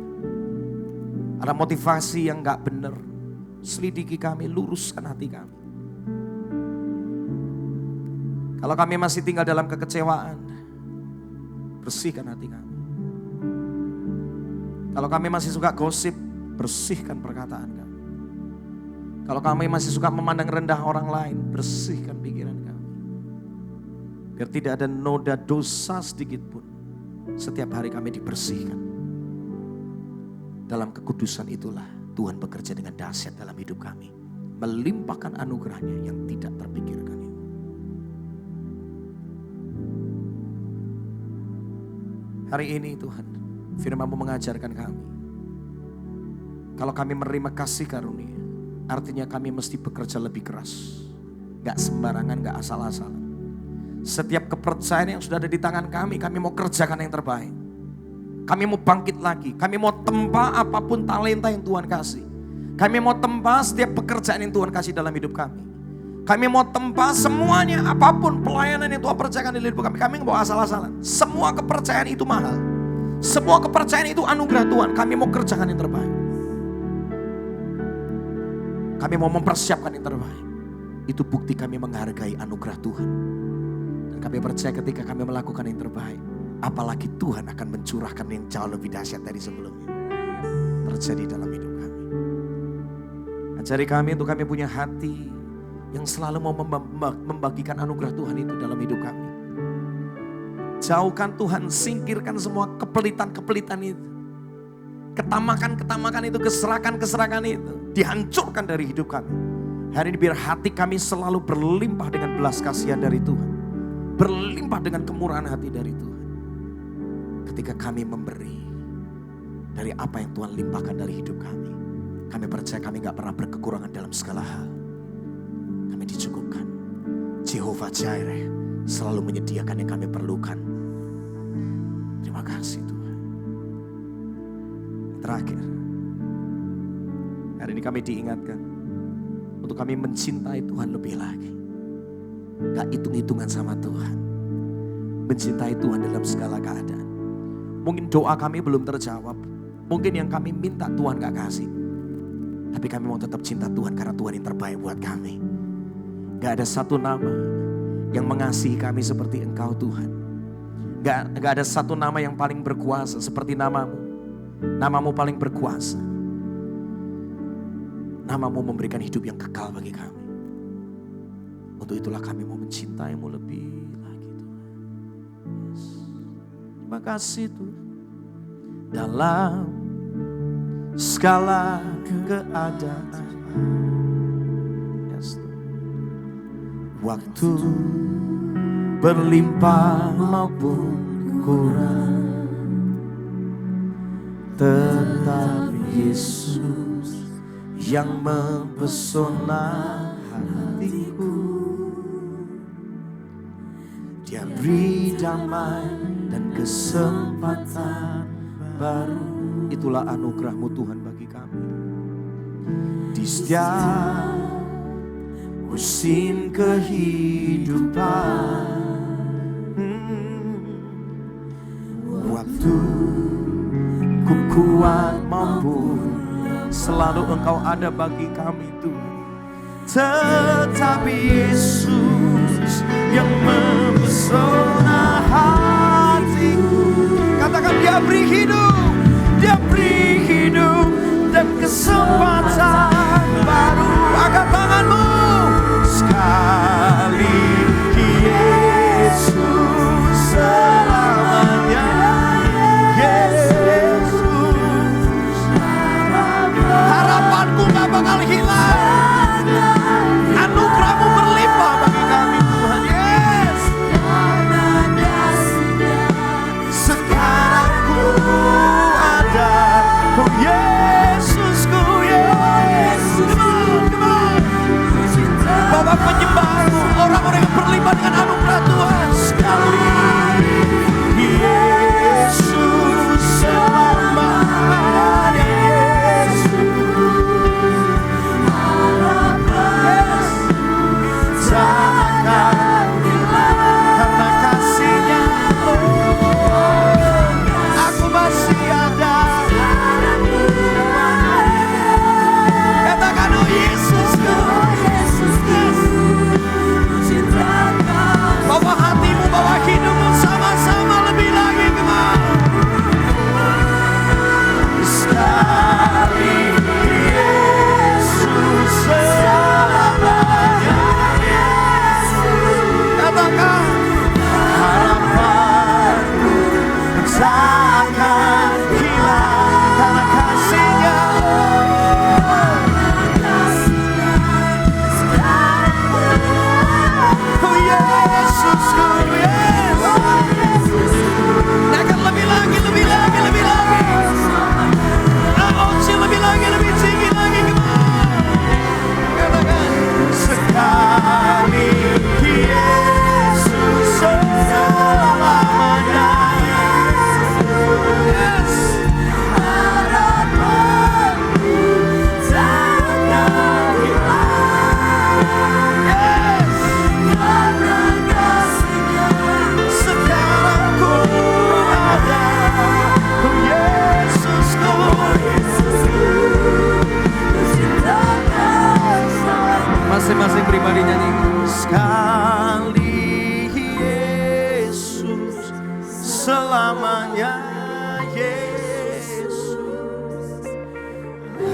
ada motivasi yang gak benar, selidiki kami, luruskan hati kami. Kalau kami masih tinggal dalam kekecewaan, bersihkan hati kami. Kalau kami masih suka gosip, bersihkan perkataan kami. Kalau kami masih suka memandang rendah orang lain, bersihkan pikiran kami. Biar tidak ada noda dosa sedikit pun. Setiap hari kami dibersihkan. Dalam kekudusan itulah Tuhan bekerja dengan dahsyat dalam hidup kami. Melimpahkan anugerahnya yang tidak terpikirkan. Hari ini Tuhan, firman-Mu mengajarkan kami. Kalau kami menerima kasih karunia, artinya kami mesti bekerja lebih keras. Gak sembarangan, gak asal-asalan. Setiap kepercayaan yang sudah ada di tangan kami mau kerjakan yang terbaik. Kami mau bangkit lagi, kami mau tempa apapun talenta yang Tuhan kasih. Kami mau tempa setiap pekerjaan yang Tuhan kasih dalam hidup kami. Kami mau tempa semuanya, apapun pelayanan yang Tuhan percayakan di hidup kami. Kami nggak mau asal-asalan. Semua kepercayaan itu mahal. Semua kepercayaan itu anugerah Tuhan. Kami mau kerjakan yang terbaik. Kami mau mempersiapkan yang terbaik. Itu bukti kami menghargai anugerah Tuhan. Dan kami percaya ketika kami melakukan yang terbaik, apalagi Tuhan akan mencurahkan yang jauh lebih dahsyat dari sebelumnya. Terjadi dalam hidup kami. Ajari kami untuk kami punya hati yang selalu mau membagikan anugerah Tuhan itu dalam hidup kami. Jauhkan Tuhan, singkirkan semua kepelitan-kepelitan itu. Ketamakan-ketamakan itu, keserakan-keserakan itu dihancurkan dari hidup kami. Hari ini biar hati kami selalu berlimpah dengan belas kasihan dari Tuhan. Berlimpah dengan kemurahan hati dari Tuhan. Ketika kami memberi dari apa yang Tuhan limpahkan dari hidup kami. Kami percaya kami gak pernah berkekurangan dalam segala hal. Kami dicukupkan. Jehovah Jireh selalu menyediakan yang kami perlukan. Terima kasih Tuhan. Terakhir, hari ini kami diingatkan untuk kami mencintai Tuhan lebih lagi. Gak hitung-hitungan sama Tuhan. Mencintai Tuhan dalam segala keadaan. Mungkin doa kami belum terjawab. Mungkin yang kami minta Tuhan gak kasih. Tapi kami mau tetap cinta Tuhan karena Tuhan yang terbaik buat kami. Gak ada satu nama yang mengasihi kami seperti Engkau Tuhan. Gak ada satu nama yang paling berkuasa seperti namamu. Namamu paling berkuasa. Namamu memberikan hidup yang kekal bagi kami. Untuk itulah kami mau mencintaimu lebih lagi Tuhan. Yes. Terima kasih Tuhan. Dalam segala keadaan. Yes, Tuhan. Waktu berlimpah maupun kurang, tetap Yesus yang mempesona hatiku. Dia beri damai dan kesempatan baru. Itulah anugerah-Mu Tuhan bagi kami. Di setiap musim kehidupan, waktu ku kuat maupun selalu Engkau ada bagi kami Tuhan. Tetapi Yesus yang mempesona hatiku. Katakan Dia beri hidup, Dia beri hidup dan kesempatan baru. Angkat tanganmu sekali Yesus selamanya. Yesus harapanku gak bakal hilang. Anugerah-Mu berlimpah bagi kami Tuhan. Yes. Sekarang ku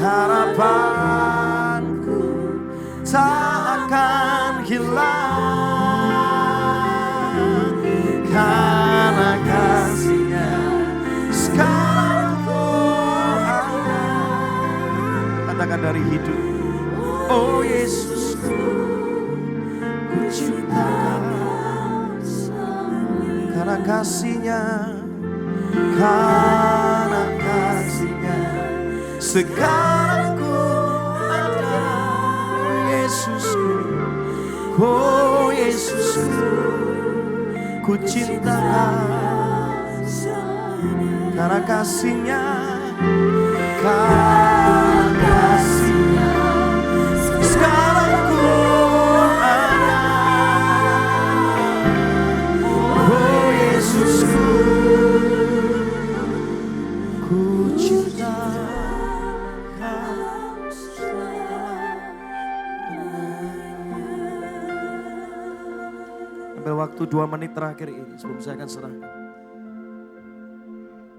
harapanku tak akan hilang, karena kasih-Nya sekarang ku ada. Katakan dari hidup, oh Yesusku, ku cinta karena kasih-Nya, karena kasih-Nya sekarang ku ada. Oh Yesusku, oh Yesusku, ku cinta karena kasih-Nya, karena kasih-Nya sekarang ku ada. Oh Yesusku, ku cinta. Ambil waktu 2 menit terakhir ini sebelum saya akan serahkan.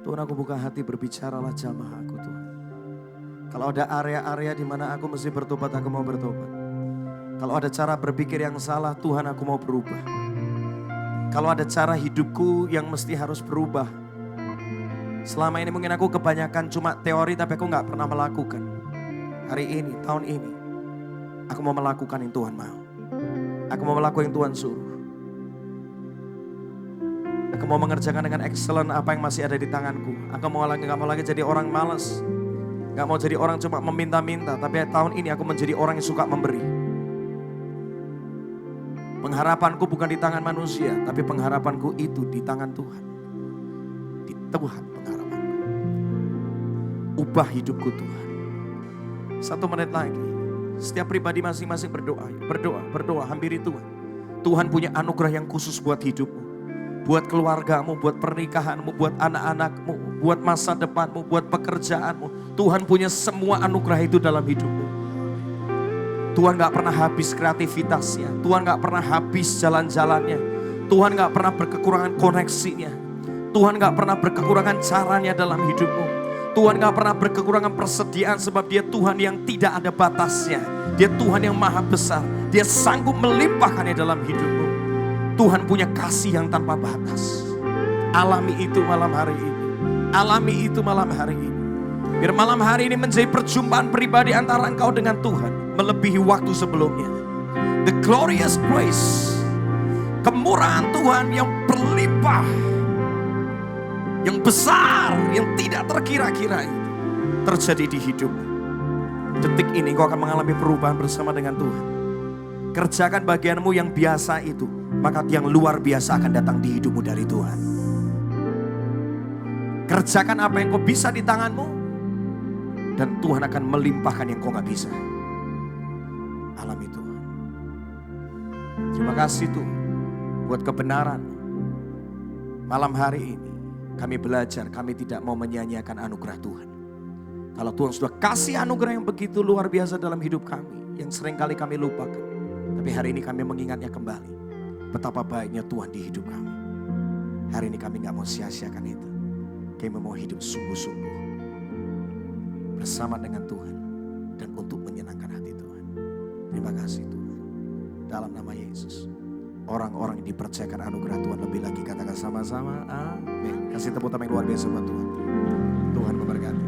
Tuhan, aku buka hati, berbicaralah jamah aku Tuhan. Kalau ada area-area di mana aku mesti bertobat, aku mau bertobat. Kalau ada cara berpikir yang salah, Tuhan aku mau berubah. Kalau ada cara hidupku yang mesti harus berubah. Selama ini mungkin aku kebanyakan cuma teori tapi aku gak pernah melakukan. Hari ini, tahun ini, aku mau melakukan yang Tuhan mau. Aku mau melakukan yang Tuhan suruh. Aku mau mengerjakan dengan excellent apa yang masih ada di tanganku. Aku gak mau lagi jadi orang malas. Gak mau jadi orang cuma meminta-minta. Tapi tahun ini aku menjadi orang yang suka memberi. Pengharapanku bukan di tangan manusia. Tapi pengharapanku itu di tangan Tuhan. Di Tuhan pengharapanku. Ubah hidupku Tuhan. 1 menit lagi. Setiap pribadi masing-masing berdoa. Berdoa, hampiri Tuhan. Tuhan punya anugerah yang khusus buat hidupmu. Buat keluargamu, buat pernikahanmu, buat anak-anakmu, buat masa depanmu, buat pekerjaanmu. Tuhan punya semua anugerah itu dalam hidupmu. Tuhan gak pernah habis kreativitasnya. Tuhan gak pernah habis jalan-jalannya. Tuhan gak pernah berkekurangan koneksinya. Tuhan gak pernah berkekurangan caranya dalam hidupmu. Tuhan gak pernah berkekurangan persediaan sebab Dia Tuhan yang tidak ada batasnya. Dia Tuhan yang maha besar. Dia sanggup melimpahkannya dalam hidupmu. Tuhan punya kasih yang tanpa batas. Alami itu malam hari ini. Alami itu malam hari ini. Biar malam hari ini menjadi perjumpaan pribadi antara engkau dengan Tuhan. Melebihi waktu sebelumnya. The glorious grace. Kemurahan Tuhan yang berlimpah. Yang besar, yang tidak terkira-kira itu. Terjadi di hidupmu. Detik ini engkau akan mengalami perubahan bersama dengan Tuhan. Kerjakan bagianmu yang biasa itu, maka yang luar biasa akan datang di hidupmu dari Tuhan. Kerjakan apa yang kau bisa di tanganmu, dan Tuhan akan melimpahkan yang kau gak bisa. Alami Tuhan. Terima kasih Tuhan buat kebenaran. Malam hari ini kami belajar, kami tidak mau menyanyiakan anugerah Tuhan. Kalau Tuhan sudah kasih anugerah yang begitu luar biasa dalam hidup kami, yang seringkali kami lupakan. Tapi hari ini kami mengingatnya kembali. Betapa baiknya Tuhan di hidup kami. Hari ini kami gak mau sia-siakan itu. Kami mau hidup sungguh-sungguh. Bersama dengan Tuhan. Dan untuk menyenangkan hati Tuhan. Terima kasih Tuhan. Dalam nama Yesus. Orang-orang yang dipercayakan anugerah Tuhan lebih lagi. Katakan sama-sama. Amin. Kasih tepuk tangan yang luar biasa buat Tuhan. Tuhan memberkati.